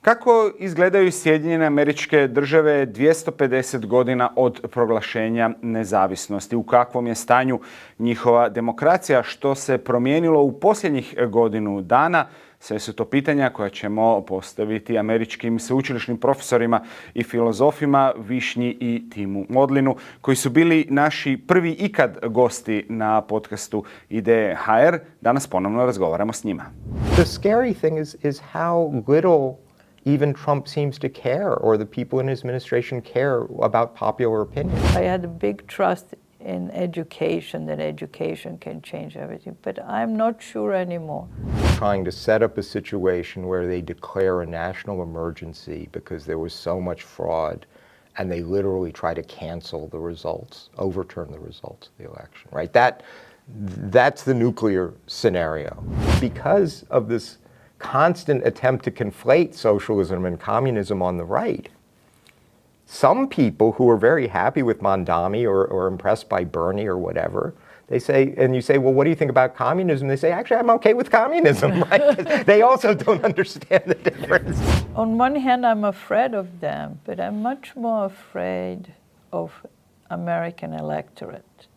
Kako izgledaju Sjedinjene Američke Države 250 godina od proglašenja nezavisnosti? U kakvom je stanju njihova demokracija? Što se promijenilo u posljednjih godinu dana? Sve su to pitanja koja ćemo postaviti američkim sveučilišnim profesorima i filozofima Višnji i Timu Maudlinu, koji su bili naši prvi ikad gosti na podcastu Ideje HR. Danas ponovno razgovaramo s njima. The scary thing is how little even Trump seems to care, or the people in his administration care about popular opinion. I had a big trust in education, that education can change everything, but I'm not sure anymore. Trying to set up a situation where they declare a national emergency because there was so much fraud, and they literally try to cancel the results, overturn the results of the election, right? That's the nuclear scenario. Because of this constant attempt to conflate socialism and communism on the right, some people who are very happy with Mamdani or impressed by Bernija or whatever, they say, and you say, well, what do you think about communism? They say, actually, I'm okay with communism, right? They also don't understand the difference. On one hand, I'm afraid of them, but I'm much more afraid of American electorate.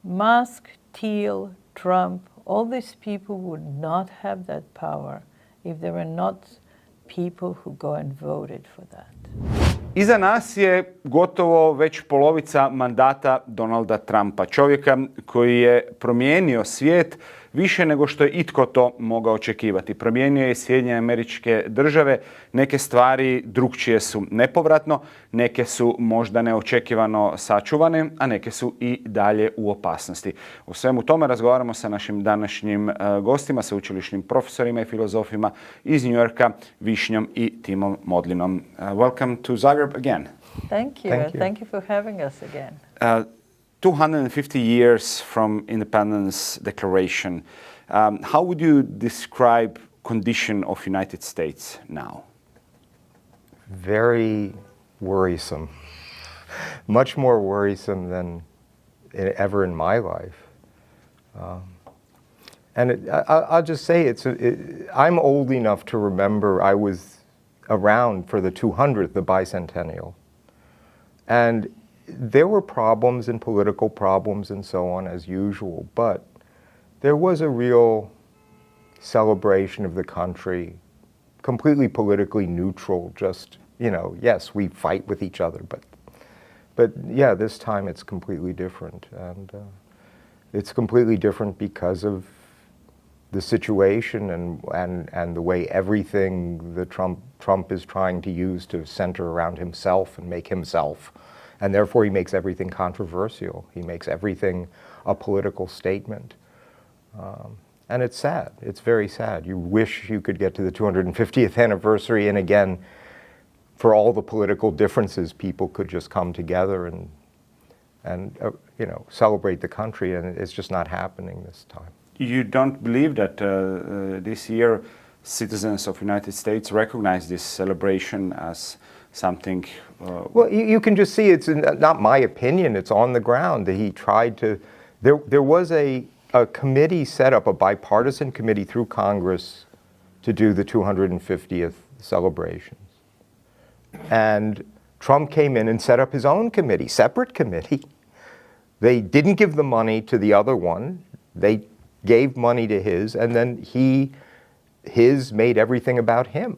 Musk, Thiel, Trump, all these people would not have that power if there were not people who go and voted for that. Iza nas je gotovo već polovica mandata Donalda Trumpa, čovjeka koji je promijenio svijet više nego što je itko to mogao očekivati. Promijenio je Sjedinjene Američke Države, neke stvari drukčije su nepovratno, neke su možda neočekivano sačuvane, a neke su i dalje u opasnosti. O svemu tome razgovaramo sa našim današnjim gostima, sveučilišnim profesorima i filozofima iz New Yorka, Višnjom i Timom Maudlinom. Welcome to Zagreb again. Thank you. Thank you for having us again. 250 years from Independence Declaration. How would you describe condition of United States now? Very worrisome. Much more worrisome than ever in my life. I'll just say I'm old enough to remember I was around for the 200th, the bicentennial. And there were problems and political problems and so on as usual, but there was a real celebration of the country, completely politically neutral, just, yes, we fight with each other, but yeah, this time it's completely different. And it's completely different because of the situation and the way everything that Trump is trying to use to center around himself and make himself. And therefore he makes everything controversial. He makes everything a political statement. And it's sad. It's very sad. You wish you could get to the 250th anniversary and again, for all the political differences, people could just come together and celebrate the country, and it's just not happening this time. You don't believe that this year citizens of United States recognize this celebration as something? Well, you can just see it's not my opinion, it's on the ground. He tried to, there was a committee set up, a bipartisan committee through Congress to do the 250th celebrations. And Trump came in and set up his own committee, separate committee. They didn't give the money to the other one. They gave money to his, and then his made everything about him.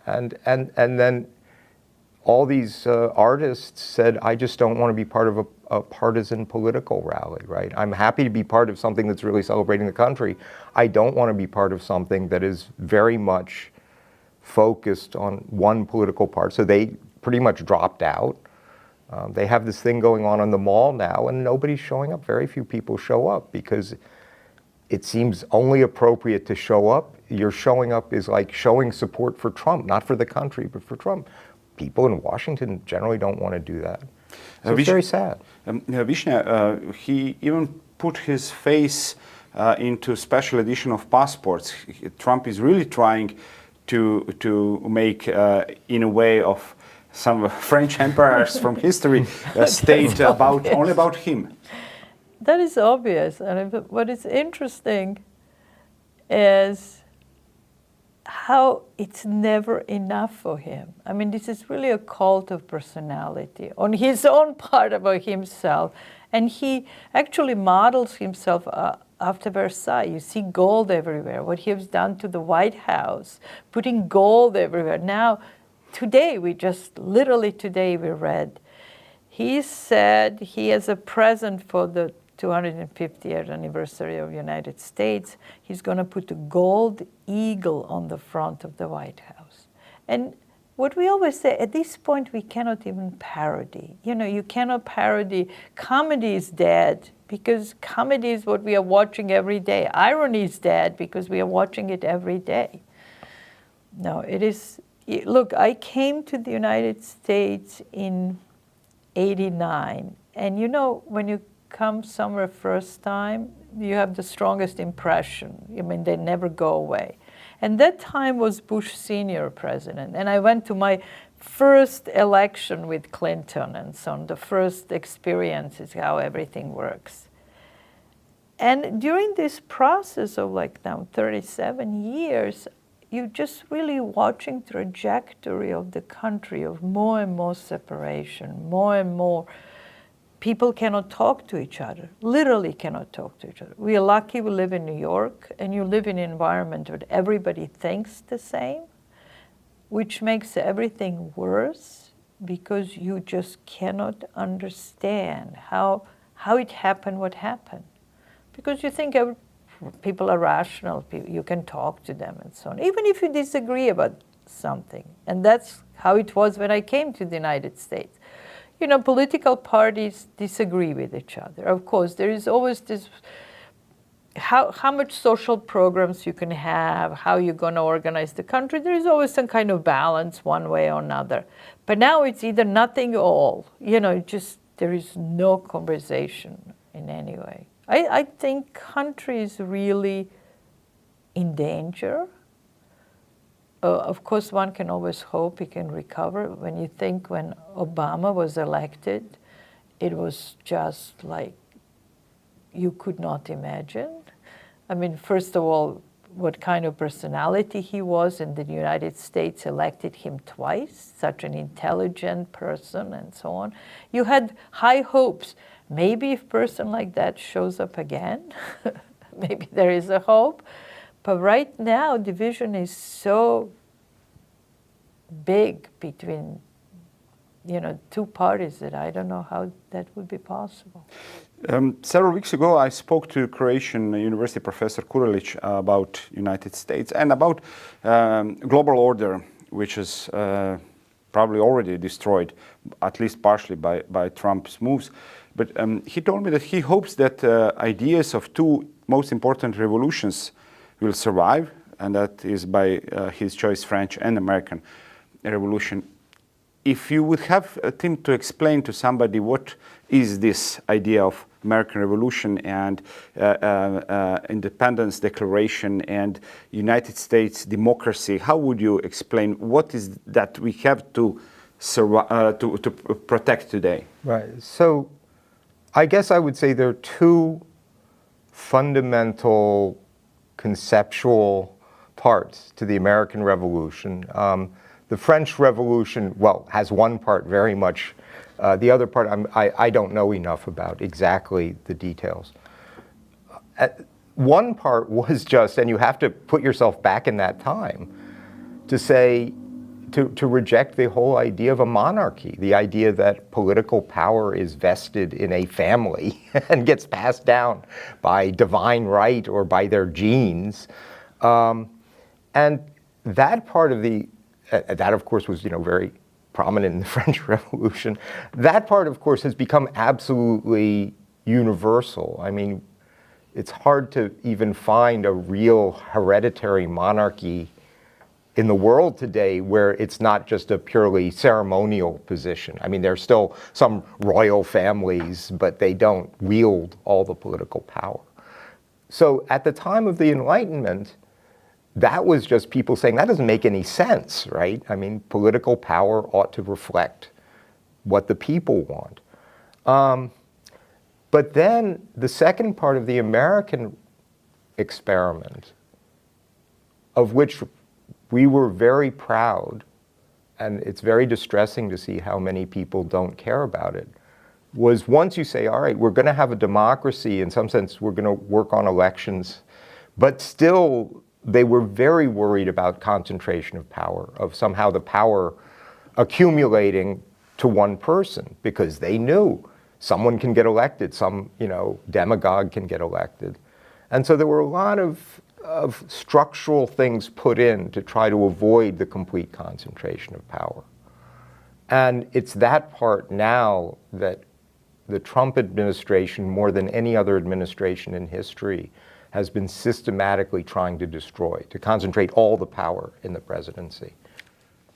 And then all these artists said, I just don't want to be part of a partisan political rally, right? I'm happy to be part of something that's really celebrating the country. I don't want to be part of something that is very much focused on one political part. So they pretty much dropped out. They have this thing going on the mall now, and nobody's showing up. Very few people show up because it seems only appropriate to show up. Your showing up is like showing support for Trump, not for the country, but for Trump. People in Washington generally don't want to do that. So it's very sad. Vishnya, he even put his face into special edition of passports. Trump is really trying to make, in a way, of some French emperors from history state only about him. That is obvious. And what is interesting is how it's never enough for him. I mean, this is really a cult of personality on his own part about himself. And he actually models himself after Versailles. You see gold everywhere, what he has done to the White House, putting gold everywhere. Now, today, literally today we read, he said he has a present for the 250th anniversary of the United States. He's going to put a gold eagle on the front of the White House. And what we always say, at this point, we cannot even parody. You know, you cannot parody. Comedy is dead because comedy is what we are watching every day. Irony is dead because we are watching it every day. No, it is, look, I came to the United States in '89. And you know, when you come somewhere first time, you have the strongest impression. I mean, they never go away. And that time was Bush Sr. president. And I went to my first election with Clinton and so on, the first experience is how everything works. And during this process of like now 37 years, you're just really watching trajectory of the country of more and more separation, more and more people cannot talk to each other, literally cannot talk to each other. We are lucky we live in New York, and you live in an environment where everybody thinks the same, which makes everything worse because you just cannot understand how it happened, what happened. Because you think people are rational, you can talk to them and so on, even if you disagree about something. And that's how it was when I came to the United States. You know, political parties disagree with each other. Of course, there is always this, how much social programs you can have, how you're going to organize the country. There is always some kind of balance one way or another. But now it's either nothing or all. You know, there is no conversation in any way. I think country is really in danger. Of course, one can always hope it can recover. When you think when Obama was elected, it was just like you could not imagine. I mean, first of all, what kind of personality he was, and the United States elected him twice, such an intelligent person and so on. You had high hopes. Maybe if a person like that shows up again, maybe there is a hope. But right now, division is so big between, you know, two parties that I don't know how that would be possible. Several weeks ago, I spoke to Croatian University professor Kurelic about United States and about global order, which is probably already destroyed, at least partially by Trump's moves. But he told me that he hopes that ideas of two most important revolutions will survive, and that is by his choice, French and American Revolution. If you would have Tim to explain to somebody what is this idea of American Revolution and Independence Declaration and United States democracy, how would you explain what is that we have to protect today? Right. So I guess I would say there are two fundamental conceptual parts to the American Revolution. The French Revolution, well, has one part very much. The other part, I don't know enough about exactly the details. One part was just, and you have to put yourself back in that time, to say, to reject the whole idea of a monarchy, the idea that political power is vested in a family and gets passed down by divine right or by their genes. And that part of that of course was, you know, very prominent in the French Revolution. That part, of course, has become absolutely universal. I mean, it's hard to even find a real hereditary monarchy in the world today where it's not just a purely ceremonial position. I mean, there's still some royal families, but they don't wield all the political power. So at the time of the Enlightenment, that was just people saying, that doesn't make any sense, right? I mean, political power ought to reflect what the people want. But then the second part of the American experiment, of which we were very proud, and it's very distressing to see how many people don't care about it, was once you say, all right, we're going to have a democracy, in some sense we're going to work on elections, but still they were very worried about concentration of power, of somehow the power accumulating to one person, because they knew someone can get elected, some demagogue can get elected. And so there were a lot of structural things put in to try to avoid the complete concentration of power. And it's that part now that the Trump administration, more than any other administration in history, has been systematically trying to destroy, to concentrate all the power in the presidency.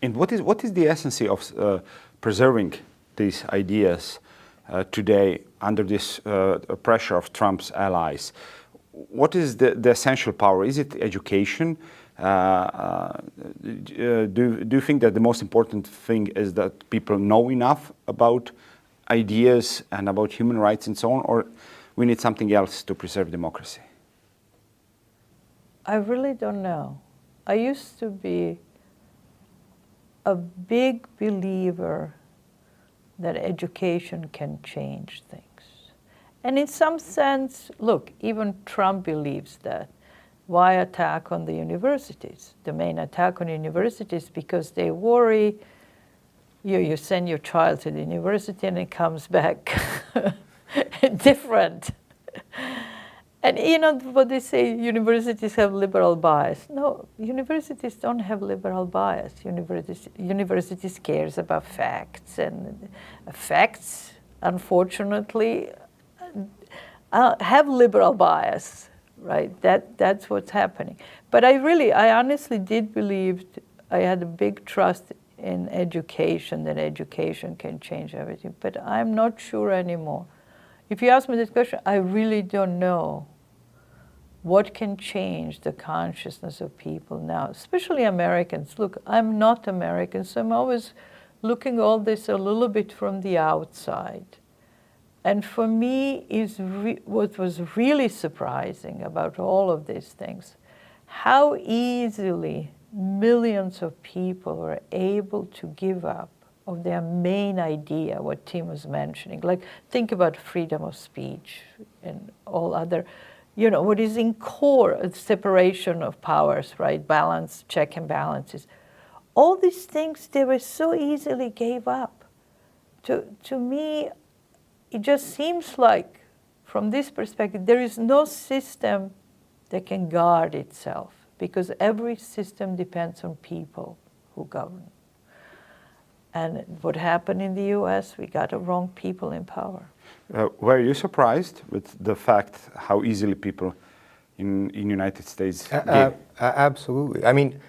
And what is the essence of preserving these ideas today under this pressure of Trump's allies? What is the essential power? Is it education? Do you think that the most important thing is that people know enough about ideas and about human rights and so on, or we need something else to preserve democracy? I really don't know. I used to be a big believer that education can change things. And in some sense, look, even Trump believes that. Why attack on the universities? The main attack on universities because they worry you send your child to the university and it comes back different. And what they say, universities have liberal bias. No, universities don't have liberal bias. Universities cares about facts, and facts, unfortunately, have liberal bias, right? That's what's happening. But I honestly did believe, I had a big trust in education, that education can change everything. But I'm not sure anymore. If you ask me this question, I really don't know what can change the consciousness of people now, especially Americans. Look, I'm not American, so I'm always looking all this a little bit from the outside. And for me, what was really surprising about all of these things, how easily millions of people were able to give up of their main idea, what Tim was mentioning. Like, think about freedom of speech and all other, what is in core, separation of powers, right? Balance, check and balances. All these things, they were so easily gave up. To me, it just seems like, from this perspective, there is no system that can guard itself, because every system depends on people who govern. And what happened in the US, we got the wrong people in power. Were you surprised with the fact how easily people in United States gave? Absolutely. I mean,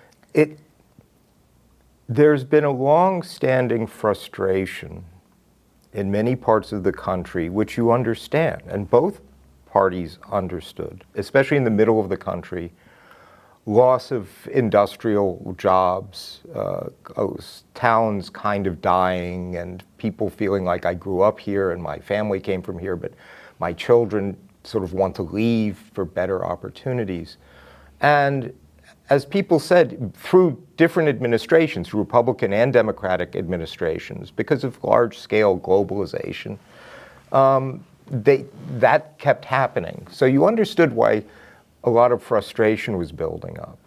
there's been a long-standing frustration in many parts of the country, which you understand, and both parties understood, especially in the middle of the country, loss of industrial jobs, towns kind of dying, and people feeling like I grew up here and my family came from here, but my children sort of want to leave for better opportunities. And as people said, through different administrations, through Republican and Democratic administrations, because of large-scale globalization, that kept happening. So you understood why a lot of frustration was building up.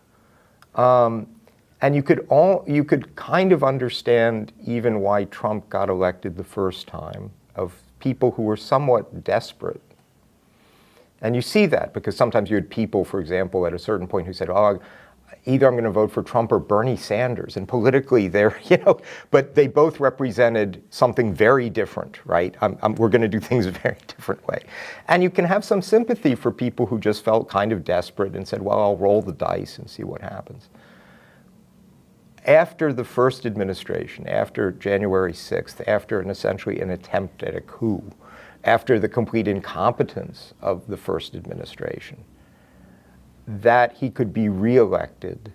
And you could kind of understand even why Trump got elected the first time, of people who were somewhat desperate. And you see that because sometimes you had people, for example, at a certain point who said, oh, either I'm going to vote for Trump or Bernija Sandersa. And politically, but they both represented something very different, right? We're going to do things a very different way. And you can have some sympathy for people who just felt kind of desperate and said, well, I'll roll the dice and see what happens. After the first administration, after January 6th, after essentially an attempt at a coup, after the complete incompetence of the first administration, that he could be reelected,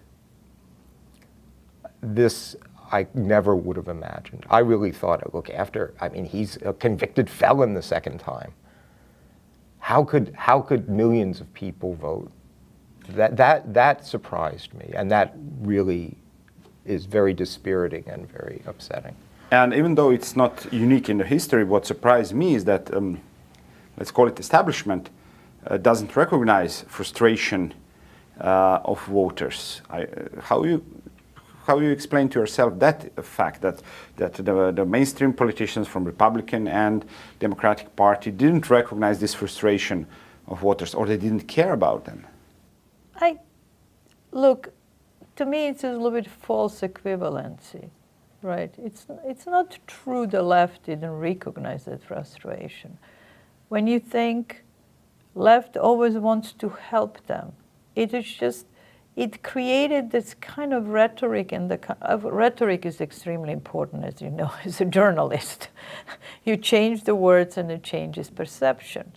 this I never would have imagined. I really thought, look, he's a convicted felon the second time. How could millions of people vote That surprised me, and that really is very dispiriting and very upsetting. And even though it's not unique in the history, what surprised me is that, let's call it establishment, doesn't recognize frustration of voters. How you explain to yourself that fact that the mainstream politicians from Republican and Democratic Party didn't recognize this frustration of voters, or they didn't care about them? Look, to me it's a little bit false equivalency, right? It's not true the left didn't recognize that frustration. When you think left always wants to help them, it is just, it created this kind of rhetoric, and rhetoric is extremely important, as you know, as a journalist. You change the words and it changes perception.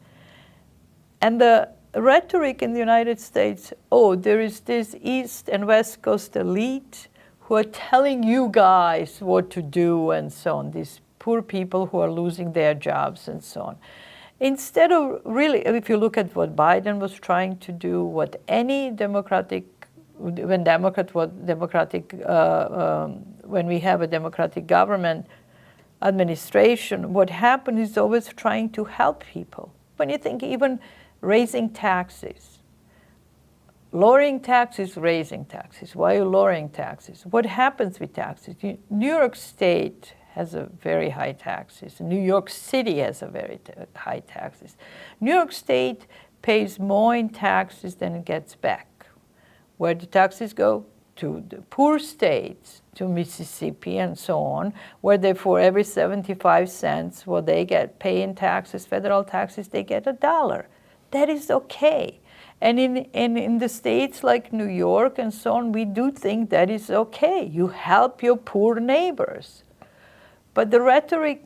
And the rhetoric in the United States, there is this East and West Coast elite who are telling you guys what to do and so on, these poor people who are losing their jobs and so on. Instead of really, if you look at what Biden was trying to do, what any Democratic, when we have a Democratic government administration, what happened is always trying to help people. When you think even raising taxes, lowering taxes, raising taxes. Why are you lowering taxes? What happens with taxes? New York State has a very high taxes. New York City has a very high taxes. New York State pays more in taxes than it gets back. Where the taxes go? To the poor states, to Mississippi and so on, where they, for every 75 cents what they pay in taxes, federal taxes, they get $1. That is okay. And in the states like New York and so on, we do think that is okay. You help your poor neighbors. But the rhetoric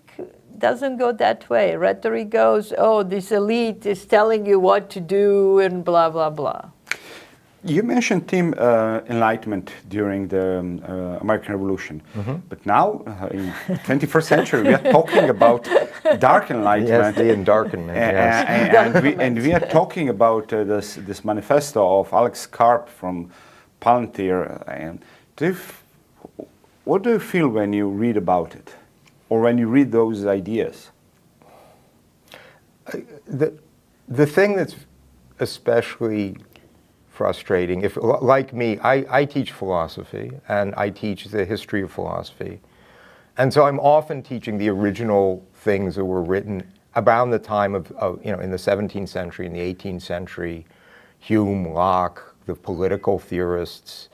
doesn't go that way. Rhetoric goes, this elite is telling you what to do and blah, blah, blah. You mentioned, Tim, enlightenment during the American Revolution. Mm-hmm. But now, in the 21st century, we are talking about dark enlightenment. Yes, the endarkenment, yes. And we are talking about this manifesto of Alex Karp from Palantir. And what do you feel when you read about it? Or when you read those ideas? The thing that's especially frustrating, if like me, I teach philosophy and I teach the history of philosophy, and so I'm often teaching the original things that were written around the time of in the 17th century, in the 18th century, Hume, Locke, the political theorists.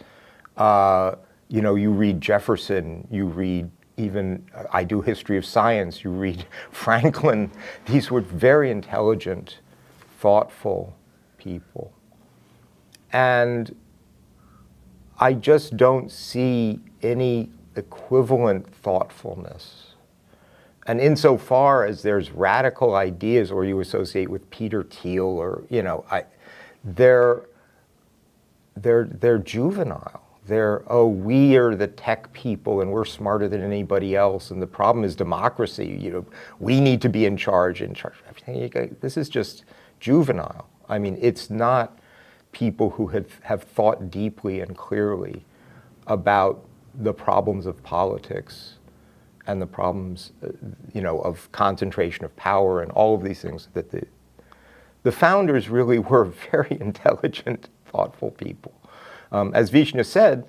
You read Jefferson, you read even, I do history of science, you read Franklin. These were very intelligent, thoughtful people. And I just don't see any equivalent thoughtfulness. And insofar as there's radical ideas, or you associate with Petera Thiela, or they're juvenile. They're, we are the tech people and we're smarter than anybody else, and the problem is democracy. We need to be in charge of everything. This is just juvenile. I mean, it's not people who have thought deeply and clearly about the problems of politics and the problems, of concentration of power and all of these things. That the founders really were very intelligent, thoughtful people. As Vishnu said,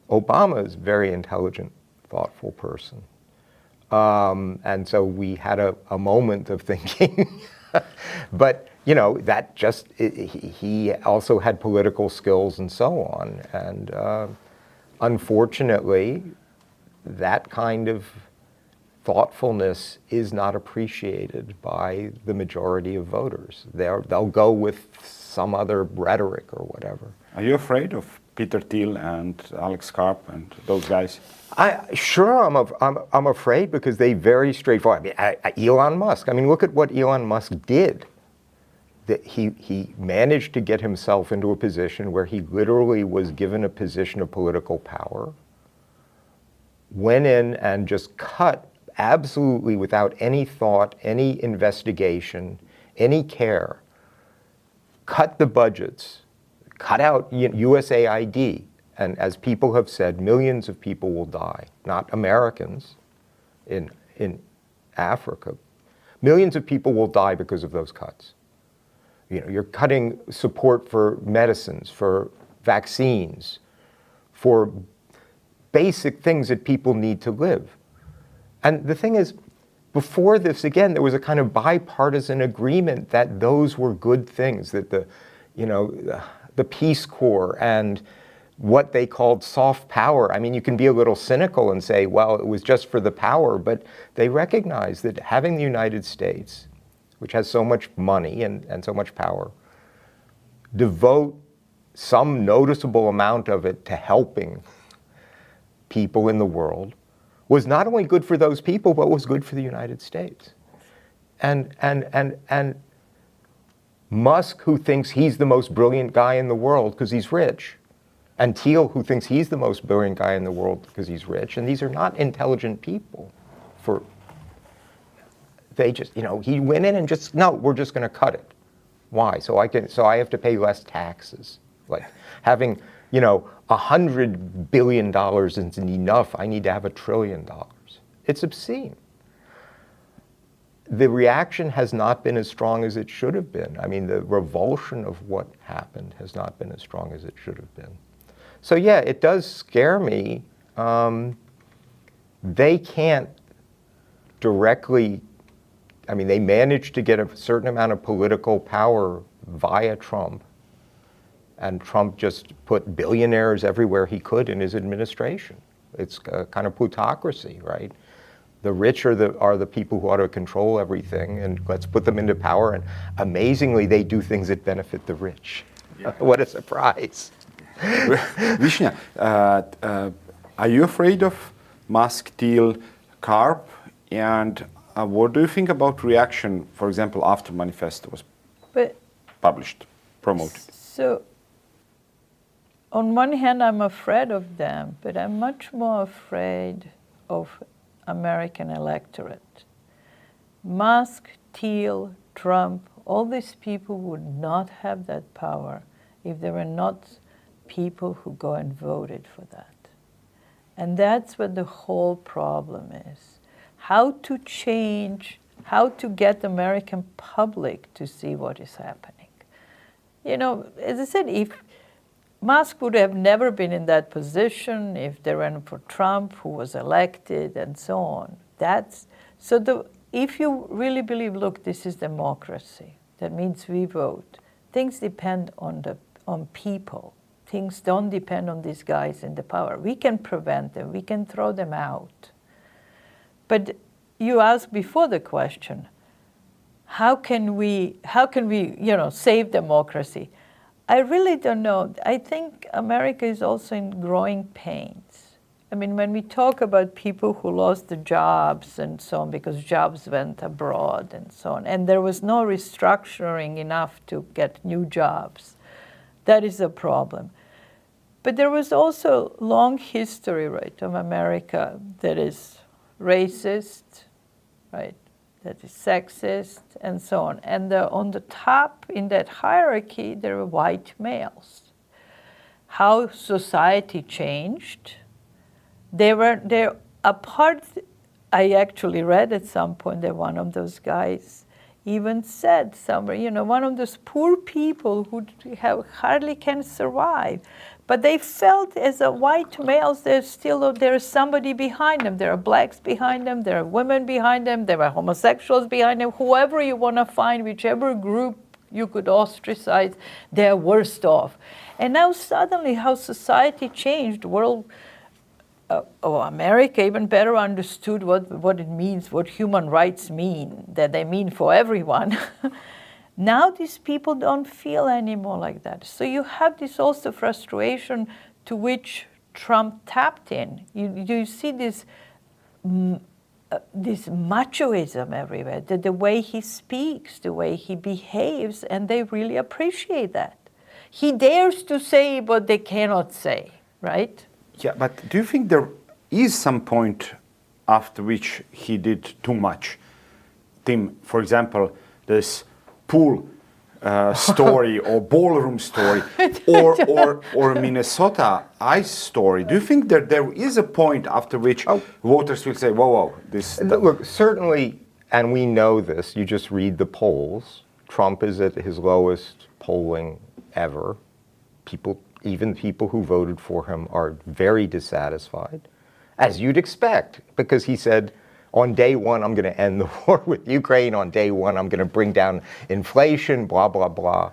Obama is a very intelligent, thoughtful person. And so we had a moment of thinking. But, that just, he also had political skills and so on. And unfortunately, that kind of thoughtfulness is not appreciated by the majority of voters. They'll go with some other rhetoric or whatever. Are you afraid of Petera Thiela and Alex Karp and those guys? I'm afraid, because they very straightforward. Elon Musk. Look at what Elon Musk did. That he managed to get himself into a position where he literally was given a position of political power, went in and just cut absolutely without any thought, any investigation, any care, cut the budgets, cut out USAID, and as people have said, millions of people will die, not Americans in Africa. Millions of people will die because of those cuts. You're cutting support for medicines, for vaccines, for basic things that people need to live. And the thing is, before this, again, there was a kind of bipartisan agreement that those were good things, that the Peace Corps and what they called soft power. I mean, you can be a little cynical and say, well, it was just for the power, but they recognized that having the United States, which has so much money and so much power, devote some noticeable amount of it to helping people in the world was not only good for those people, but was good for the United States. And Musk, who thinks he's the most brilliant guy in the world because he's rich, and Thiel, who thinks he's the most brilliant guy in the world because he's rich, and these are not intelligent people. They just, he went in and just, no, we're just going to cut it. Why? So I have to pay less taxes. Like having, $100 billion isn't enough. I need to have $1 trillion. It's obscene. The reaction has not been as strong as it should have been. I mean, the revulsion of what happened has not been as strong as it should have been. So yeah, it does scare me. They can't directly, they managed to get a certain amount of political power via Trump. And Trump just put billionaires everywhere he could in his administration. It's a kind of plutocracy, right? The rich are the people who ought to control everything, and let's put them into power. And amazingly, they do things that benefit the rich. Yeah. What a surprise. Višnja, are you afraid of Musk, Thiel, Karp? And what do you think about reaction, for example, after Manifesto was published, promoted? So, on one hand, I'm afraid of them, but I'm much more afraid of American electorate. Musk, Thiel, Trump, all these people would not have that power if there were not people who go and voted for that. And that's what the whole problem is. How to change, how to get the American public to see what is happening. As I said, if Musk would have never been in that position if they ran for Trump, who was elected, and so on. If you really believe, look, this is democracy, that means we vote. Things depend on people. Things don't depend on these guys in the power. We can prevent them. We can throw them out. But you asked before the question, how can we save democracy? I really don't know. I think America is also in growing pains. When we talk about people who lost their jobs and so on because jobs went abroad and so on, and there was no restructuring enough to get new jobs, that is a problem. But there was also long history, right, of America that is racist, right, that is sexist, and so on. And on the top in that hierarchy, there were white males. How society changed, they're apart. I actually read at some point that one of those guys even said somewhere, one of those poor people who hardly can survive. But they felt as a white males, there's somebody behind them. There are blacks behind them, there are women behind them, there are homosexuals behind them. Whoever you want to find, whichever group you could ostracize, they're worst off. And now suddenly how society changed, America even better understood what it means, what human rights mean, that they mean for everyone. Now these people don't feel anymore like that. So you have this also frustration to which Trump tapped in. You see this machoism everywhere, the way he speaks, the way he behaves, and they really appreciate that. He dares to say what they cannot say, right? Yeah, but do you think there is some point after which he did too much? Tim, for example, this pool story or ballroom story or Minnesota ice story. Do you think that there is a point after which voters will say, whoa, this... Look, certainly, and we know this, you just read the polls, Trump is at his lowest polling ever. Even people who voted for him are very dissatisfied, as you'd expect, because he said, on day one, I'm going to end the war with Ukraine. On day one, I'm going to bring down inflation, blah, blah, blah.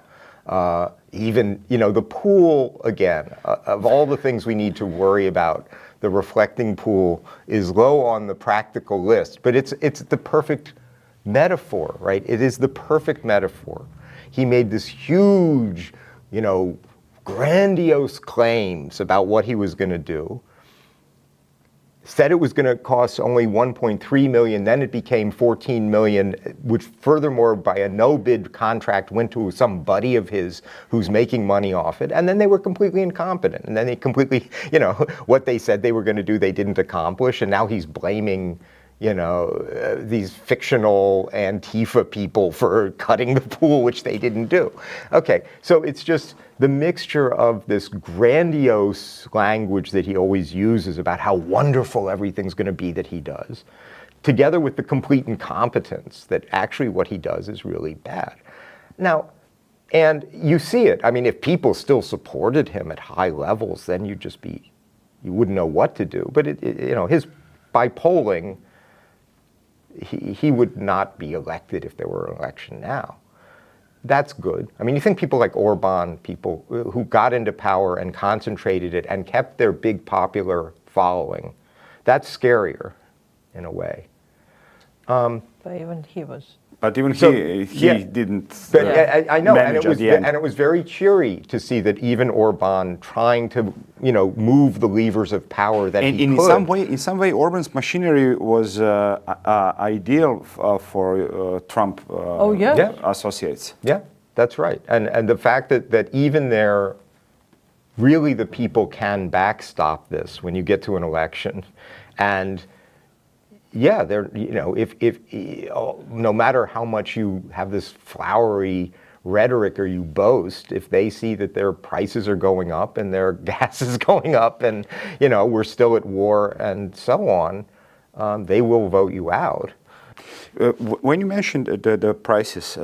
Even, the pool, again, of all the things we need to worry about, the reflecting pool is low on the practical list. But it's the perfect metaphor, right? It is the perfect metaphor. He made this huge, grandiose claims about what he was going to do. Said it was going to cost only $1.3 million, then it became $14 million, which furthermore, by a no-bid contract, went to some buddy of his who's making money off it, and then they were completely incompetent. And then they completely, what they said they were going to do, they didn't accomplish, and now he's blaming, these fictional Antifa people for cutting the pool, which they didn't do. Okay, so it's just the mixture of this grandiose language that he always uses about how wonderful everything's going to be that he does, together with the complete incompetence that actually what he does is really bad. Now, and you see it. I mean, if people still supported him at high levels, then you wouldn't know what to do. But by polling, he would not be elected if there were an election now. That's good. I mean, you think people like Orban, people who got into power and concentrated it and kept their big popular following, that's scarier in a way. But even he was. But even he didn't. But I know, and it was very cheery to see that even Orban trying to, move the levers of power that he could. In some way, Orban's machinery was ideal for Trump associates. Yeah, that's right. And the fact that even there, really the people can backstop this when you get to an election, and. Yeah, if no matter how much you have this flowery rhetoric or you boast, if they see that their prices are going up and their gas is going up and, we're still at war and so on, they will vote you out. When you mentioned the prices,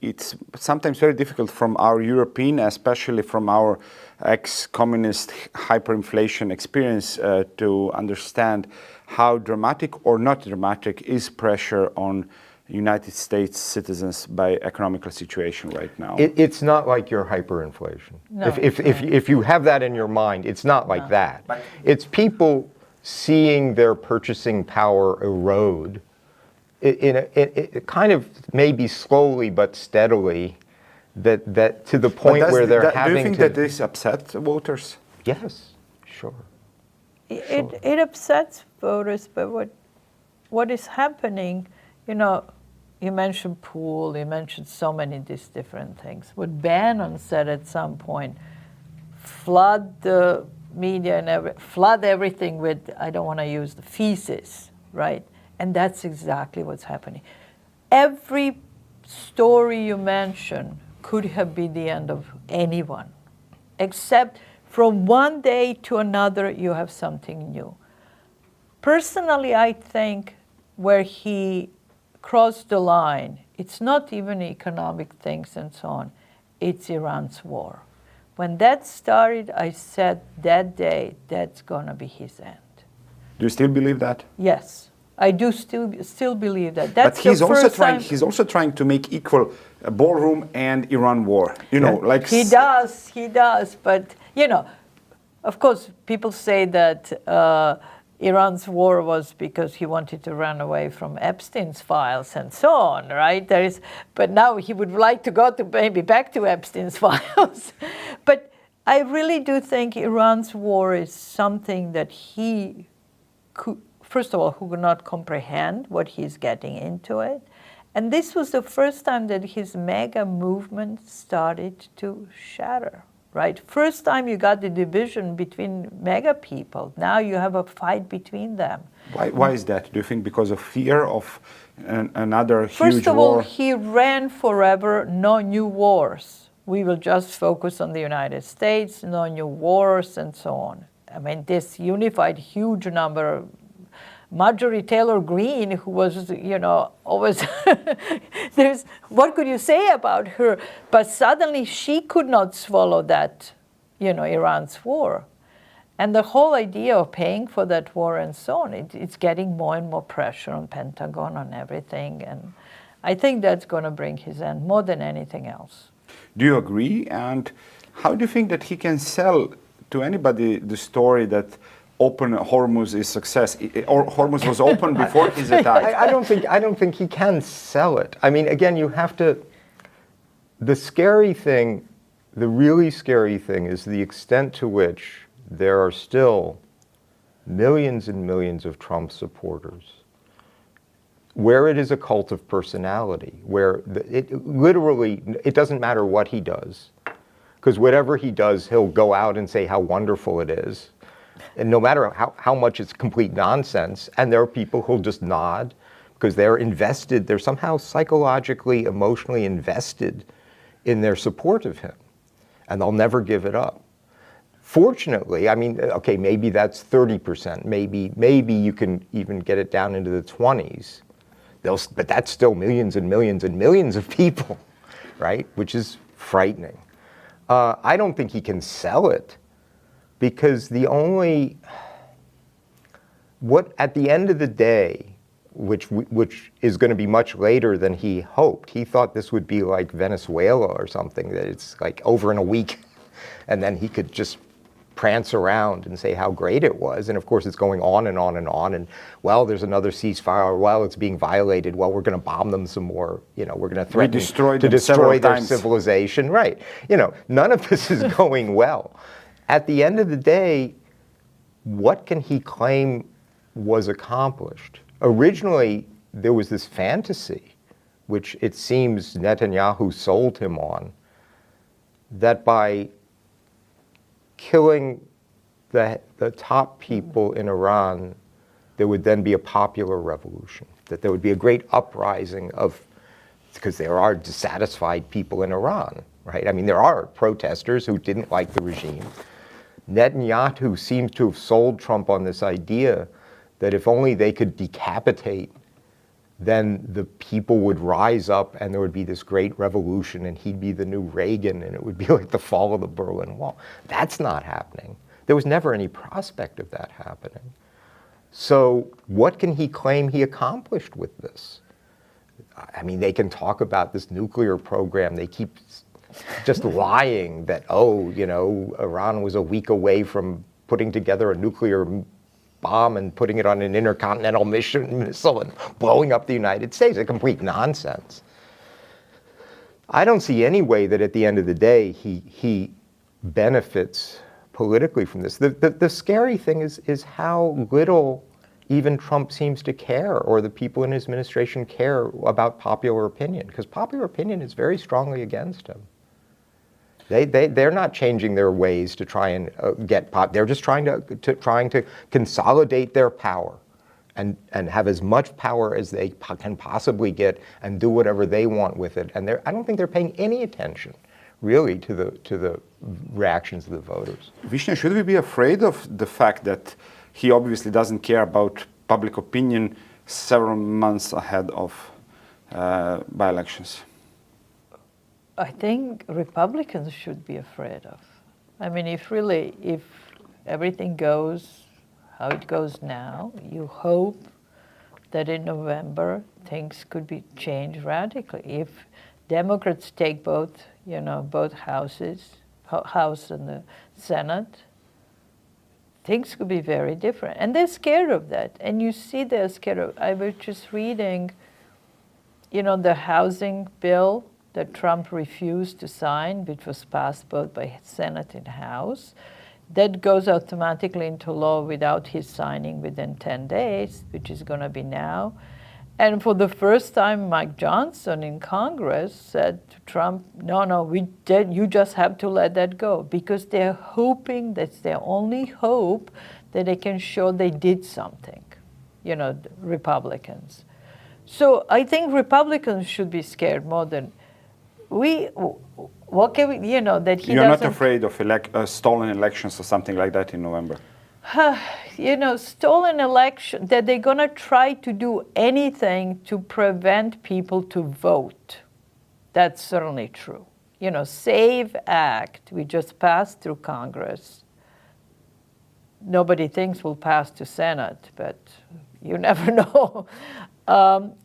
it's sometimes very difficult from our European, especially from our ex-communist hyperinflation experience to understand how dramatic or not dramatic is pressure on United States citizens by economical situation right now. It's not like your hyperinflation. No. If you have that in your mind, it's not like that. It's people seeing their purchasing power erode. It kind of maybe slowly but steadily, that to the point where they're having to... Do you think that this upsets voters? Yes, sure. It upsets voters, but what is happening, you mentioned pool, you mentioned so many of these different things. What Bannon said at some point, flood the media and flood everything with, I don't want to use the feces, right? And that's exactly what's happening. Every story you mention could have been the end of anyone, except from one day to another, you have something new. Personally, I think where he crossed the line, it's not even economic things and so on, it's Iran's war. When that started, I said that day, that's going to be his end. Do you still believe that? Yes. I do still believe that. But he's also trying to make equal ballroom and Iran war. Like he does. But of course, people say that Iran's war was because he wanted to run away from Epstein's files and so on, right? But now he would like to go to maybe back to Epstein's files. But I really do think Iran's war is something that he could. First of all, who could not comprehend what he's getting into it. And this was the first time that his mega movement started to shatter, right? First time you got the division between mega people. Now you have a fight between them. Why is that? Do you think because of fear of another huge war? First of all, he ran forever, no new wars. We will just focus on the United States, no new wars, and so on. I mean, this unified huge number. Marjorie Taylor Greene, who was, always, what could you say about her? But suddenly she could not swallow that, Iran's war. And the whole idea of paying for that war and so on, it's getting more and more pressure on Pentagon, on everything. And I think that's going to bring his end more than anything else. Do you agree? And how do you think that he can sell to anybody the story that open Hormuz is success, or Hormuz was open before his attack? I don't think he can sell it. I mean, again, you have to. The scary thing, the really scary thing, is the extent to which there are still millions and millions of Trump supporters, where it is a cult of personality, where it doesn't matter what he does, because whatever he does, he'll go out and say how wonderful it is. And no matter how much it's complete nonsense, and there are people who'll just nod because they're invested, they're somehow psychologically, emotionally invested in their support of him, and they'll never give it up. Fortunately, I mean, okay, maybe that's 30%, maybe you can even get it down into the 20s, but that's still millions and millions and millions of people, right? Which is frightening. I don't think he can sell it. Because at the end of the day, which is going to be much later than he hoped, he thought this would be like Venezuela or something, that it's like over in a week, and then he could just prance around and say how great it was. And of course, it's going on and on and on. And well, there's another ceasefire. Well, it's being violated. Well, we're going to bomb them some more. We're going to threaten to destroy their civilization. Right. None of this is going well. At the end of the day, what can he claim was accomplished? Originally, there was this fantasy, which it seems Netanyahu sold him on, that by killing the top people in Iran, there would then be a popular revolution, that there would be a great uprising because there are dissatisfied people in Iran, right? I mean, there are protesters who didn't like the regime. Netanyahu seems to have sold Trump on this idea that if only they could decapitate, then the people would rise up and there would be this great revolution and he'd be the new Reagan and it would be like the fall of the Berlin Wall. That's not happening. There was never any prospect of that happening. So what can he claim he accomplished with this? I mean, they can talk about this nuclear program. They keep just lying that, Iran was a week away from putting together a nuclear bomb and putting it on an intercontinental missile and blowing up the United States. A complete nonsense. I don't see any way that at the end of the day he benefits politically from this. The scary thing is how little even Trump seems to care, or the people in his administration care about popular opinion, because popular opinion is very strongly against him. They're not changing their ways to try and they're just trying to consolidate their power and have as much power as they can possibly get and do whatever they want with it. And I don't think they're paying any attention really to the reactions of the voters. Vishnu, should we be afraid of the fact that he obviously doesn't care about public opinion several months ahead of by-elections? I think Republicans should be afraid of. I mean, if everything goes how it goes now, you hope that in November things could be changed radically. If Democrats take both houses, House and the Senate, things could be very different. And they're scared of that. And you see they're scared of, I was just reading, the housing bill that Trump refused to sign, which was passed both by Senate and House, that goes automatically into law without his signing within 10 days, which is going to be now. And for the first time, Mike Johnson in Congress said to Trump, no, you just have to let that go, because they're hoping, that's their only hope, that they can show they did something, the Republicans. So I think Republicans should be scared more than what can we, that he You're not doesn't... afraid of stolen elections or something like that in November? Stolen election, that they're going to try to do anything to prevent people to vote. That's certainly true. SAVE Act, we just passed through Congress. Nobody thinks we'll pass to Senate, but you never know.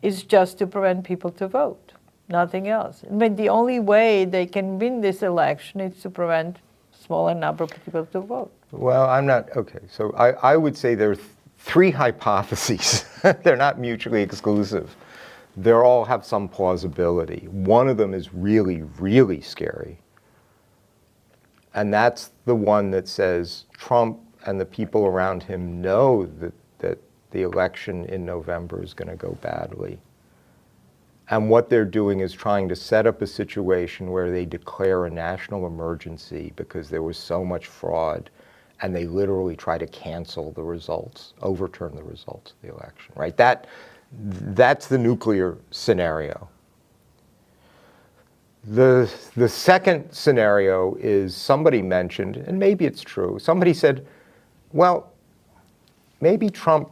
It's just to prevent people to vote, nothing else. I mean, the only way they can win this election is to prevent smaller number of people to vote. Well, I'm not, okay, so I would say there are three hypotheses. They're not mutually exclusive. They all have some plausibility. One of them is really, really scary. And that's the one that says Trump and the people around him know that the election in November is going to go badly. And what they're doing is trying to set up a situation where they declare a national emergency because there was so much fraud, and they literally try to cancel the results, overturn the results of the election, right? That's the nuclear scenario. The second scenario is, somebody mentioned, and maybe it's true, somebody said, well, maybe Trump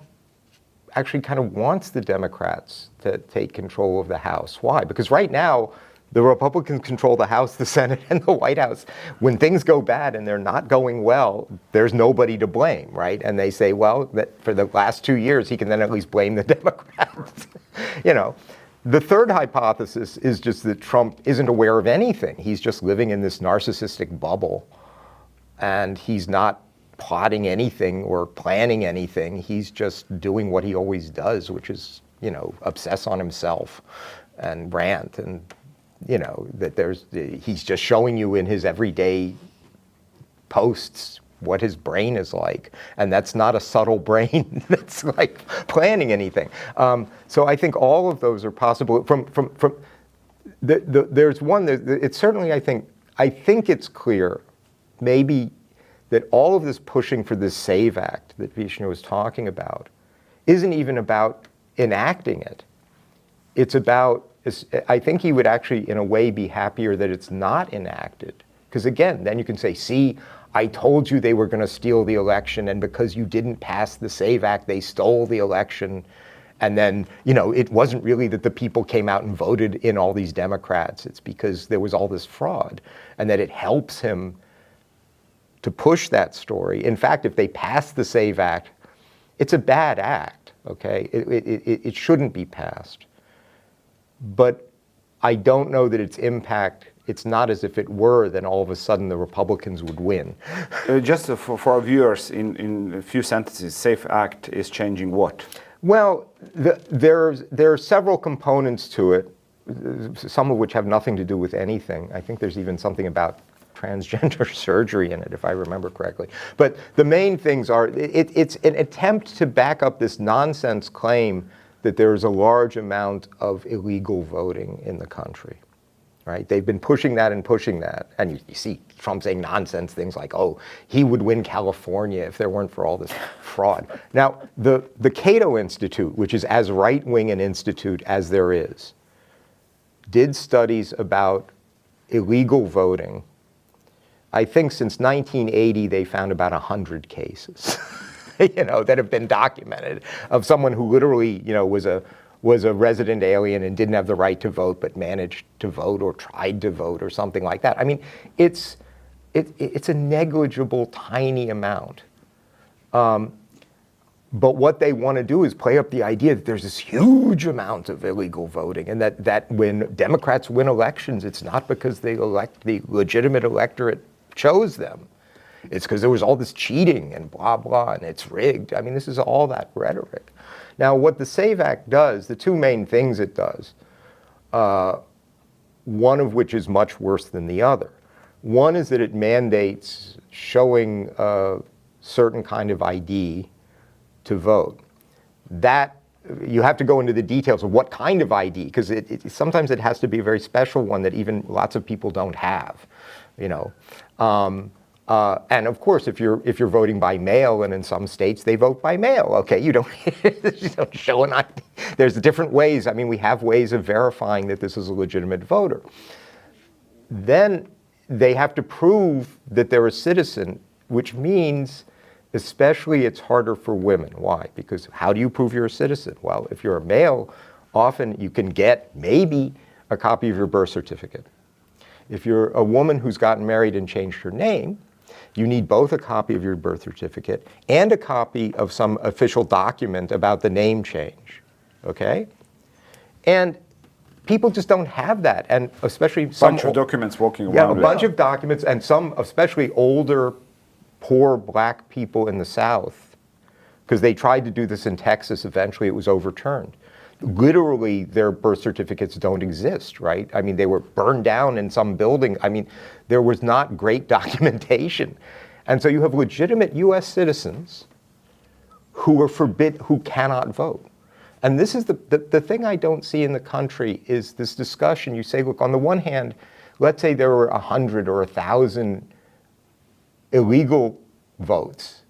actually kind of wants the Democrats to take control of the House. Why? Because right now, the Republicans control the House, the Senate, and the White House. When things go bad and they're not going well, there's nobody to blame, right? And they say, well, that for the last 2 years, he can then at least blame the Democrats. The third hypothesis is just that Trump isn't aware of anything. He's just living in this narcissistic bubble, and he's not plotting anything or planning anything. He's just doing what he always does, which is, obsess on himself and rant, and that he's just showing you in his everyday posts what his brain is like, and that's not a subtle brain that's like planning anything. So I think all of those are possible. There's one. It's certainly, I think it's clear, maybe, that all of this pushing for this SAVE Act that Vishnu was talking about isn't even about enacting it. It's about, I think he would actually, in a way, be happier that it's not enacted. Because again, then you can say, see, I told you they were going to steal the election, and because you didn't pass the SAVE Act, they stole the election. And then, it wasn't really that the people came out and voted in all these Democrats. It's because there was all this fraud, and that it helps him to push that story. In fact, if they pass the SAVE Act, it's a bad act, okay? It shouldn't be passed. But I don't know that its impact, it's not as if it were, then all of a sudden the Republicans would win. Just for our viewers, in a few sentences, SAVE Act is changing what? Well, there are several components to it, some of which have nothing to do with anything. I think there's even something about transgender surgery in it, if I remember correctly. But the main things are, it's an attempt to back up this nonsense claim that there is a large amount of illegal voting in the country, right? They've been pushing that. And you see Trump saying nonsense things like, oh, he would win California if there weren't for all this fraud. Now, the Cato Institute, which is as right-wing an institute as there is, did studies about illegal voting. I think since 1980, they found about 100 cases, that have been documented of someone who literally, was a resident alien and didn't have the right to vote, but managed to vote or tried to vote or something like that. I mean, it's a negligible, tiny amount. But what they want to do is play up the idea that there's this huge amount of illegal voting, and that when Democrats win elections, it's not because they elect the legitimate electorate chose them. It's because there was all this cheating and blah, blah, and it's rigged. I mean, this is all that rhetoric. Now, what the SAVE Act does, the two main things it does, one of which is much worse than the other. One is that it mandates showing a certain kind of ID to vote. That you have to go into the details of what kind of ID, because sometimes it has to be a very special one that even lots of people don't have, you know. And of course, if you're voting by mail, and in some states they vote by mail, okay, you don't show an ID. There's different ways. I mean, we have ways of verifying that this is a legitimate voter. Then they have to prove that they're a citizen, which means especially it's harder for women. Why? Because how do you prove you're a citizen? Well, if you're a male, often you can get maybe a copy of your birth certificate. If you're a woman who's gotten married and changed her name, you need both a copy of your birth certificate and a copy of some official document about the name change, okay? And people just don't have that, and especially some bunch of documents walking around. Yeah, a bunch of documents, and some, especially older, poor black people in the South, because they tried to do this in Texas. Eventually, it was overturned. Literally, their birth certificates don't exist, right? I mean, they were burned down in some building. I mean, there was not great documentation. And so you have legitimate US citizens who are who cannot vote. And this is the thing I don't see in the country is this discussion. You say, look, on the one hand, let's say there were 100 or 1,000 illegal votes.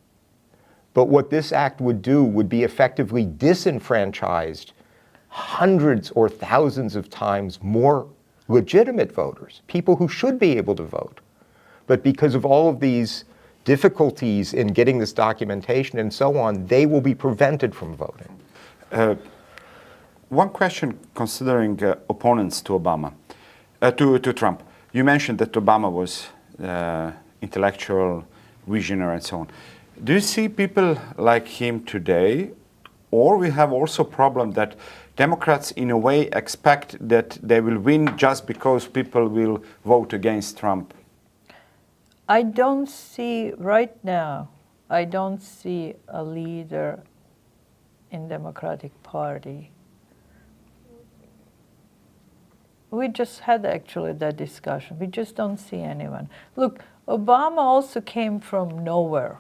But what this act would do would be effectively disenfranchised hundreds or thousands of times more legitimate voters, people who should be able to vote. But because of all of these difficulties in getting this documentation and so on, they will be prevented from voting. One question considering opponents to Obama, to Trump. You mentioned that Obama was intellectual, visionary, and so on. Do you see people like him today, or we have also a problem that Democrats in a way expect that they will win just because people will vote against Trump? I don't see, right now, I don't see a leader in Democratic Party. We just had actually that discussion. We just don't see anyone. Look, Obama also came from nowhere.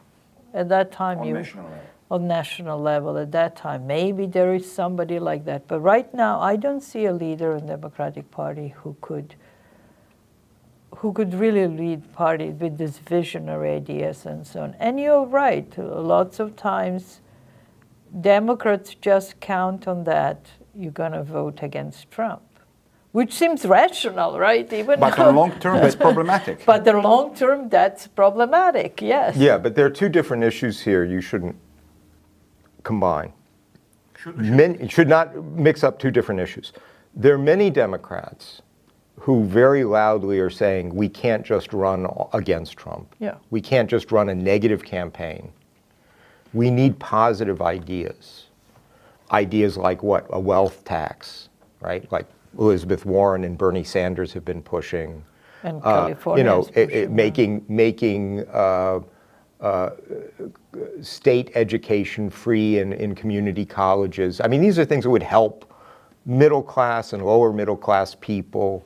At that time, on national level at that time. Maybe there is somebody like that. But right now, I don't see a leader in the Democratic Party who could really lead party with these visionary ideas and so on. And you're right. Lots of times, Democrats just count on that you're going to vote against Trump, which seems rational, right? But on long term, it's problematic. But the long term, that's problematic, yes. Yeah, but there are two different issues here you shouldn't combine. Should not mix up two different issues. There are many Democrats who very loudly are saying we can't just run against Trump. Yeah. We can't just run a negative campaign. We need positive ideas. Ideas like what? A wealth tax, right? Like Elizabeth Warren and Bernija Sandersa have been pushing. And California making state education free in community colleges. I mean, these are things that would help middle class and lower middle class people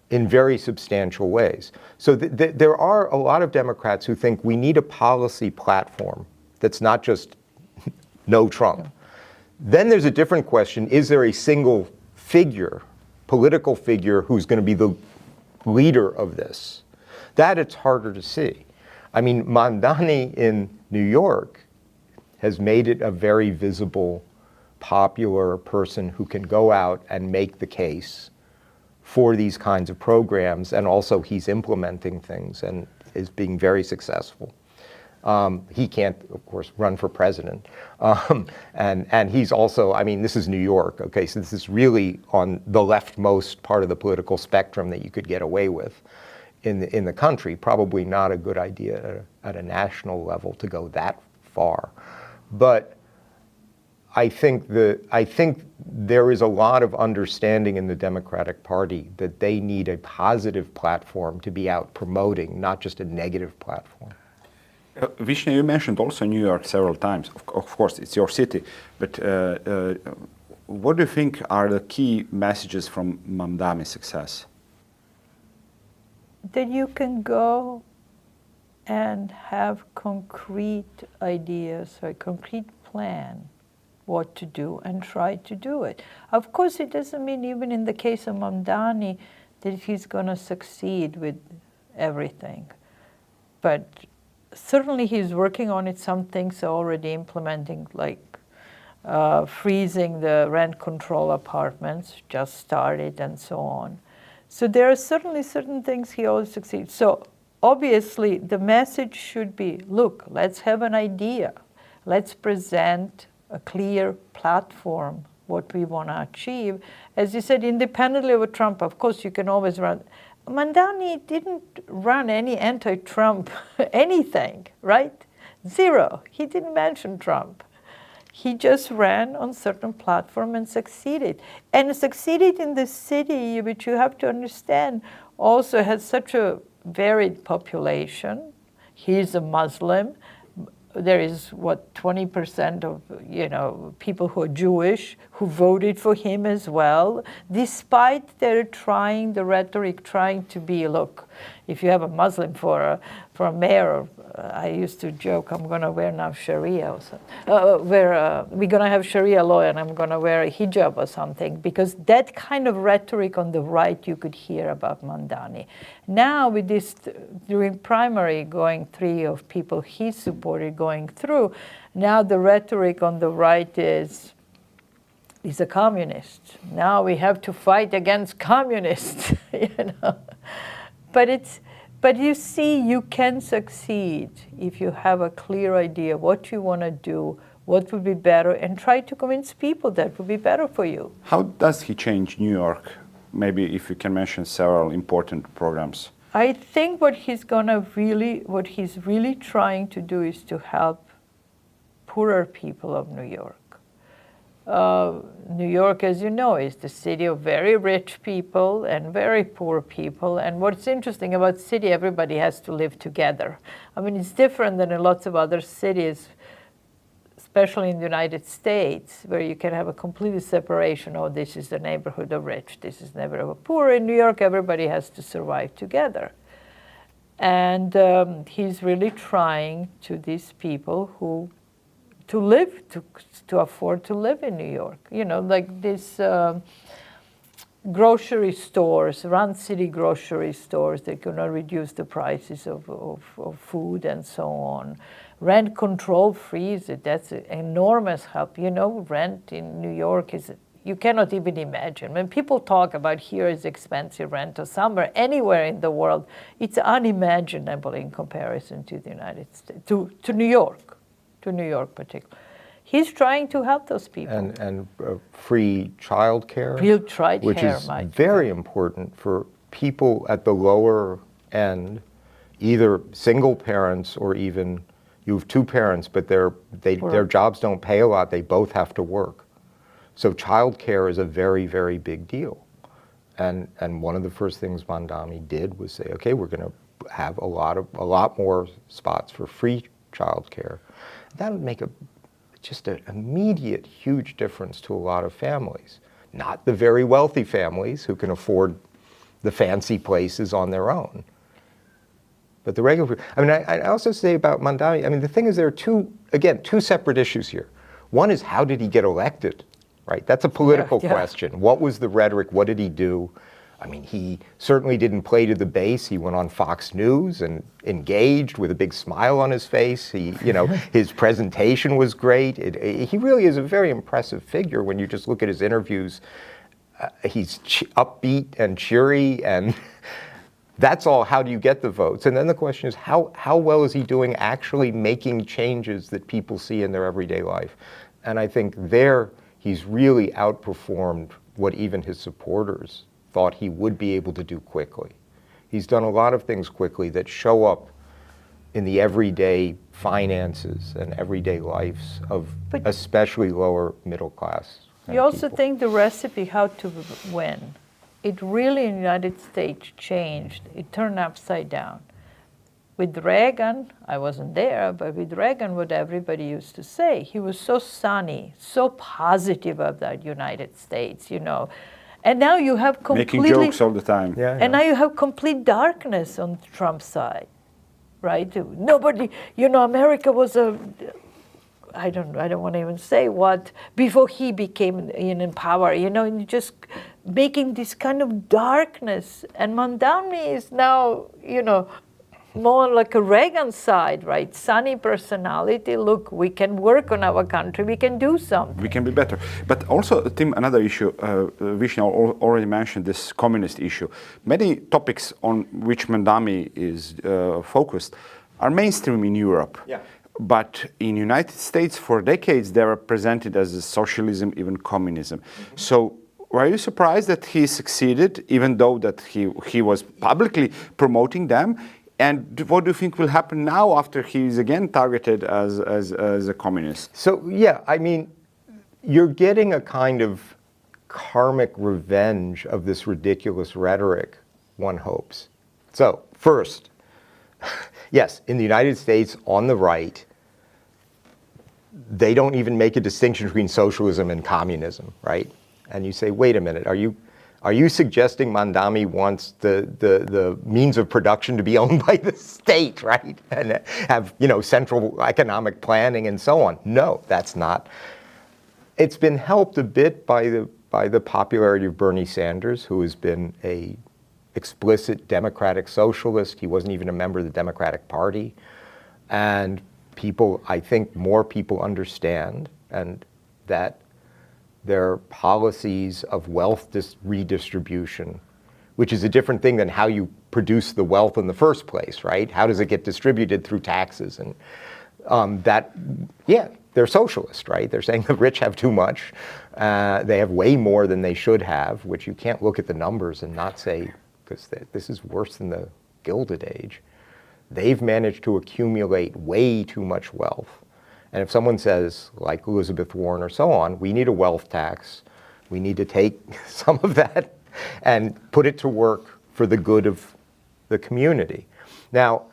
in very substantial ways. So there are a lot of Democrats who think we need a policy platform that's not just no Trump. Then there's a different question, is there a single figure, political figure, who's going to be the leader of this? That it's harder to see. I mean, Mamdani in New York has made it a very visible, popular person who can go out and make the case for these kinds of programs, and also he's implementing things and is being very successful. He can't, of course, run for president. And he's also, I mean, this is New York, okay, so this is really on the leftmost part of the political spectrum that you could get away with in the country. Probably not a good idea at a national level to go that far. But I think there is a lot of understanding in the Democratic Party that they need a positive platform to be out promoting, not just a negative platform. Vishnu, you mentioned also New York several times. Of course, it's your city. But what do you think are the key messages from Mamdani's success? That you can go and have concrete ideas or a concrete plan what to do and try to do it. Of course, it doesn't mean, even in the case of Mamdani, that he's going to succeed with everything. But certainly he's working on it. Some things are already implementing, like freezing the rent control apartments, just started, and so on. So there are certainly certain things he always succeeds. So obviously the message should be, look, let's have an idea. Let's present a clear platform, what we want to achieve. As you said, independently of Trump, of course, you can always run. Mamdani didn't run any anti-Trump anything, right? Zero. He didn't mention Trump. He just ran on certain platform and succeeded. And succeeded in the city, which you have to understand, also has such a varied population. He's a Muslim. There is, 20% of, people who are Jewish who voted for him as well, despite their the rhetoric trying to be, look, if you have a Muslim for a mayor, I used to joke, I'm going to wear now Sharia or something. We're going to have Sharia law and I'm going to wear a hijab or something, because that kind of rhetoric on the right you could hear about Mamdani. Now with this, during primary going 3 of people he supported going through, now the rhetoric on the right is, he's a communist. Now we have to fight against communists, But you see, you can succeed if you have a clear idea what you want to do, what would be better, and try to convince people that would be better for you. How does he change New York? Maybe if you can mention several important programs. I think what he's really trying to do is to help poorer people of New York. New York, as you know, is the city of very rich people and very poor people. And what's interesting about city, everybody has to live together. I mean, it's different than in lots of other cities, especially in the United States, where you can have a complete separation. Oh, this is the neighborhood of rich, this is the neighborhood of poor. In New York, everybody has to survive together. And he's really trying to these people who to afford to live in New York. Like this grocery stores, run city grocery stores, they're going to reduce the prices of food and so on. Rent control freeze it, that's an enormous help. Rent in New York is, you cannot even imagine. When people talk about here is expensive rent or somewhere, anywhere in the world, it's unimaginable in comparison to the United States, to New York. To New York particularly. He's trying to help those people. And free child care. Which is very important for people at the lower end, either single parents or even you have 2 parents, but their jobs don't pay a lot, they both have to work. So child care is a very, very big deal. And one of the first things Mamdani did was say, okay, we're going to have a lot more spots for free child care. That would make just an immediate huge difference to a lot of families. Not the very wealthy families who can afford the fancy places on their own, but the regular. I mean, I also say about Mamdani, I mean, the thing is there are two separate issues here. One is, how did he get elected, right? That's a political question. What was the rhetoric? What did he do? I mean, he certainly didn't play to the base. He went on Fox News and engaged with a big smile on his face. His presentation was great. He really is a very impressive figure when you just look at his interviews. He's upbeat and cheery, and that's all. How do you get the votes? And then the question is, how well is he doing actually making changes that people see in their everyday life? And I think there he's really outperformed what even his supporters thought he would be able to do quickly. He's done a lot of things quickly that show up in the everyday finances and everyday lives of especially lower middle class. You also think the recipe how to win, it really in the United States changed. It turned upside down. With Reagan, I wasn't there, but with Reagan, what everybody used to say, he was so sunny, so positive about the United States, And now you have completely... Making jokes all the time. Yeah. And now you have complete darkness on Trump's side, right? Nobody, America was a I don't want to even say what, before he became in power, and just making this kind of darkness. And Mamdani is now, more like a Reagan side, right? Sunny personality. Look, we can work on our country. We can do something. We can be better. But also, Tim, another issue, Vishnu already mentioned this communist issue. Many topics on which Mamdani is focused are mainstream in Europe. Yeah. But in United States, for decades, they were presented as a socialism, even communism. Mm-hmm. So were you surprised that he succeeded, even though that he was publicly promoting them? And what do you think will happen now after he is again targeted as a communist? So, yeah, I mean, you're getting a kind of karmic revenge of this ridiculous rhetoric, one hopes. So, first, yes, in the United States, on the right, they don't even make a distinction between socialism and communism, right? And you say, wait a minute, are you suggesting Mamdani wants the means of production to be owned by the state, right? And have, central economic planning and so on? No, that's not. It's been helped a bit by the popularity of Bernija Sandersa, who has been a explicit democratic socialist. He wasn't even a member of the Democratic Party. And I think more people understand and that their policies of wealth redistribution, which is a different thing than how you produce the wealth in the first place, right? How does it get distributed through taxes? And they're socialist, right? They're saying the rich have too much. They have way more than they should have, which you can't look at the numbers and not say, because this is worse than the Gilded Age. They've managed to accumulate way too much wealth. And if someone says, like Elizabeth Warren or so on, we need a wealth tax, we need to take some of that and put it to work for the good of the community. Now,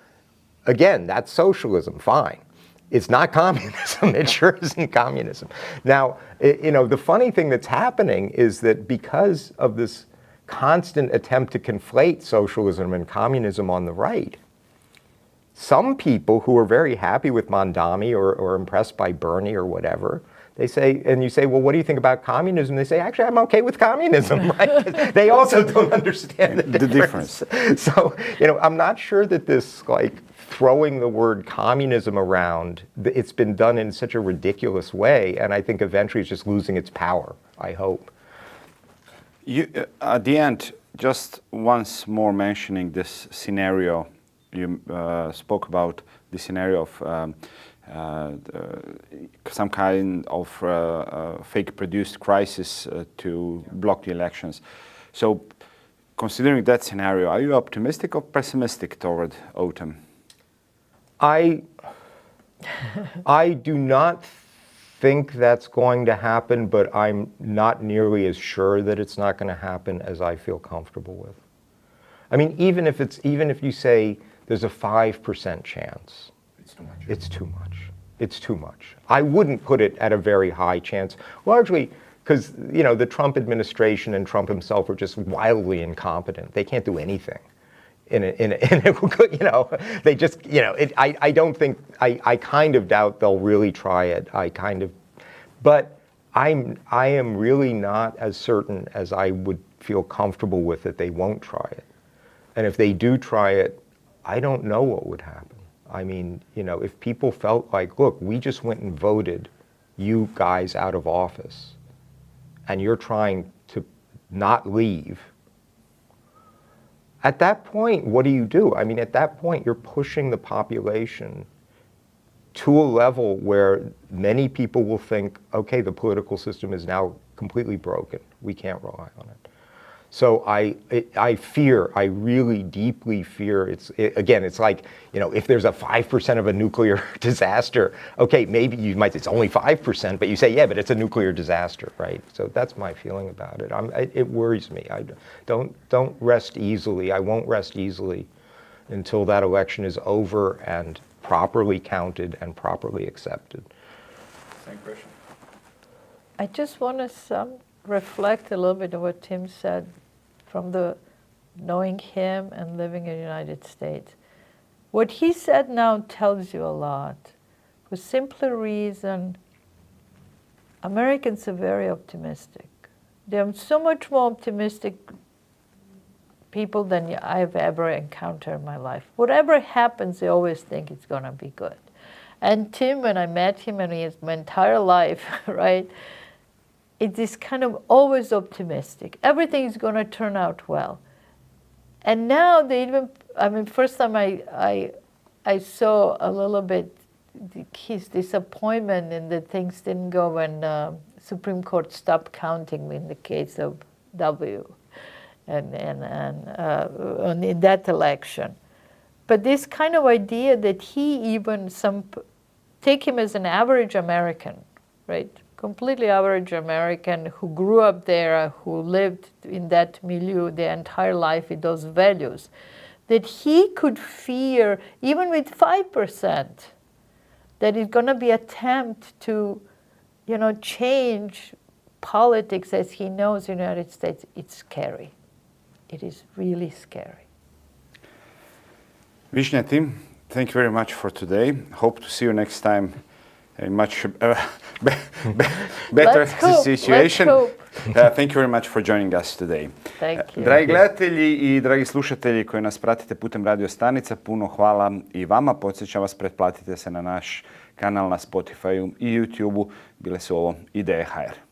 again, that's socialism, fine. It's not communism. It sure isn't communism. Now, the funny thing that's happening is that because of this constant attempt to conflate socialism and communism on the right, some people who are very happy with Mamdani or impressed by Bernie or whatever, they say, and you say, well, what do you think about communism? They say, actually, I'm okay with communism, right? They also don't understand the difference. So, I'm not sure that this, throwing the word communism around, it's been done in such a ridiculous way, and I think eventually it's just losing its power, I hope. At the end, just once more mentioning this scenario, you spoke about the scenario of some kind of fake-produced crisis to block the elections. So, considering that scenario, are you optimistic or pessimistic toward autumn? I do not think that's going to happen, but I'm not nearly as sure that it's not going to happen as I feel comfortable with. I mean, even if you say there's a 5% chance, it's too much. It's too much. It's too much. I wouldn't put it at a very high chance, largely because the Trump administration and Trump himself are just wildly incompetent. They can't do anything. They just, I don't think, I kind of doubt they'll really try it. But I am really not as certain as I would feel comfortable with that they won't try it. And if they do try it, I don't know what would happen. I mean, if people felt like, look, we just went and voted you guys out of office, and you're trying to not leave, at that point, what do? I mean, at that point, you're pushing the population to a level where many people will think, okay, the political system is now completely broken. We can't rely on it. So I really deeply fear, it's like, if there's a 5% of a nuclear disaster, okay, maybe you might say it's only 5%, but you say, yeah, but it's a nuclear disaster, right? So that's my feeling about it. It worries me. I don't rest easily. I won't rest easily until that election is over and properly counted and properly accepted. Same question. I just want to reflect a little bit on what Tim said from the knowing him and living in the United States. What he said now tells you a lot. For simple reason, Americans are very optimistic. They're so much more optimistic people than I've ever encountered in my life. Whatever happens, they always think it's going to be good. And Tim, when I met him, and he has my entire life, right, it is kind of always optimistic. Everything is going to turn out well. And now they even, I mean, first time I saw a little bit his disappointment in that things didn't go when Supreme Court stopped counting in the case of W. And in that election. But this kind of idea that he even take him as an average American, right? Completely average American who grew up there, who lived in that milieu their entire life with those values, that he could fear, even with 5%, that it's going to be attempt to, change politics as he knows in the United States. It's scary. It is really scary. Višnja, Tim, thank you very much for today. Hope to see you next time in a much better situation. Thank you very much for joining us today. Thank you. Dragi gledatelji i dragi slušatelji koji nas pratite putem radio stanica, puno hvala i vama. Podsjećam vas, pretplatite se na naš kanal na Spotify i YouTube-u. Bile su ovo Ideje HR.